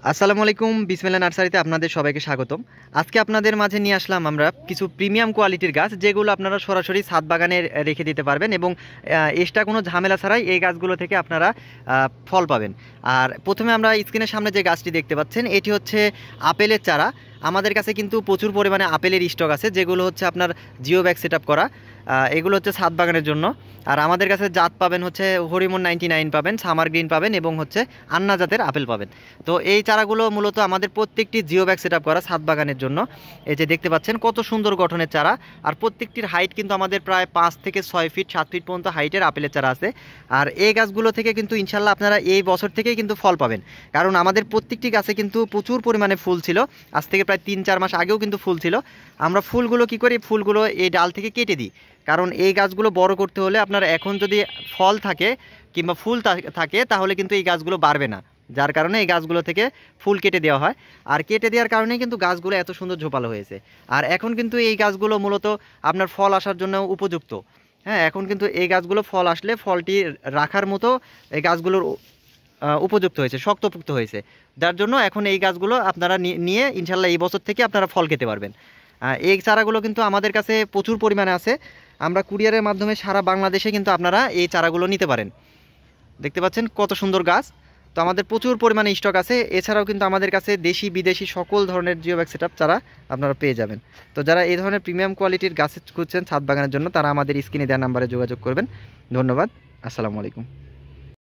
আসসালামু আলাইকুম, বিসমিল্লাহ নার্সারিতে আপনাদের সবাইকে স্বাগতম। আজকে আপনাদের মাঝে নিয়ে আসলাম আমরা কিছু প্রিমিয়াম কোয়ালিটির গাছ, যেগুলো আপনারা সরাসরি ছাদ বাগানে রেখে দিতে পারবেন এবং এক্সট্রা কোনো ঝামেলা ছাড়াই এই গাছগুলো থেকে আপনারা ফল পাবেন। আর প্রথমে আমরা স্ক্রিনের সামনে যে গাছটি দেখতে পাচ্ছেন, এটি হচ্ছে আপেলের চারা। আমাদের কাছে কিন্তু প্রচুর পরিমাণে আপেলের স্টক আছে, যেগুলো হচ্ছে আপনার জিও ব্যাগ সেট আপ করা। এগুলো হচ্ছে ছাদ বাগানের জন্য। আর আমাদের কাছে জাত পাবেন হচ্ছে হরিমন 99 পাবেন, সামার গ্রিন পাবেন এবং হচ্ছে আন্না জাতের আপেল পাবেন। তো এই চারাগুলো মূলত আমাদের প্রত্যেকটি জিও ব্যাগ সেট আপ করা ছাদ বাগানের জন্য। এই যে দেখতে পাচ্ছেন কত সুন্দর গঠনের চারা, আর প্রত্যেকটির হাইট কিন্তু আমাদের প্রায় 5 থেকে 6 ফিট 7 ফিট পর্যন্ত হাইটের আপেলের চারা আছে। আর এই গাছগুলো থেকে কিন্তু ইনশাল্লাহ আপনারা এই বছর থেকেই কিন্তু ফল পাবেন, কারণ আমাদের প্রত্যেকটি গাছে কিন্তু প্রচুর পরিমাণে ফুল ছিল। আজ থেকে প্রায় 3-4 মাস আগেও কিন্তু ফুল ছিল। আমরা ফুলগুলো কি করি, ফুলগুলো এই ডাল থেকে কেটে দিই, কারণ এই গাছগুলো বড় করতে হলে আপনার এখন যদি ফল থাকে কিংবা ফুল থাকে তাহলে কিন্তু এই গাছগুলো বাড়বে না, যার কারণে এই গাছগুলো থেকে ফুল কেটে দেওয়া হয়। আর কেটে দেওয়ার কারণেই কিন্তু গাছগুলো এত সুন্দর ঝোপালো হয়েছে। আর এখন কিন্তু এই গাছগুলো মূলত আপনার ফল আসার জন্য উপযুক্ত। হ্যাঁ, এখন কিন্তু এই গাছগুলো ফল আসলে ফলটি রাখার মতো এই গাছগুলোর উপযুক্ত হয়েছে, শক্তপোক্ত হয়েছে, যার জন্য এখন এই গাছগুলো আপনারা নিয়ে ইনশাল্লাহ এই বছর থেকে আপনারা ফল খেতে পারবেন। এই চারাগুলো কিন্তু আমাদের কাছে প্রচুর পরিমাণে আছে। আমরা কুরিয়ারের মাধ্যমে সারা বাংলাদেশে কিন্তু আপনারা এই চারাগুলো নিতে পারেন। দেখতে পাচ্ছেন কত সুন্দর গাছ। তো আমাদের প্রচুর পরিমাণে স্টক আছে। এছাড়াও কিন্তু আমাদের কাছে দেশি বিদেশি সকল ধরনের জিও ব্যাগ সেট আপ চারা আপনারা পেয়ে যাবেন। তো যারা এই ধরনের প্রিমিয়াম কোয়ালিটির গাছ খুঁজছেন ছাদ বাগানের জন্য, তারা আমাদের স্ক্রিনে দেওয়া নাম্বারে যোগাযোগ করবেন। ধন্যবাদ। আসসালামু আলাইকুম।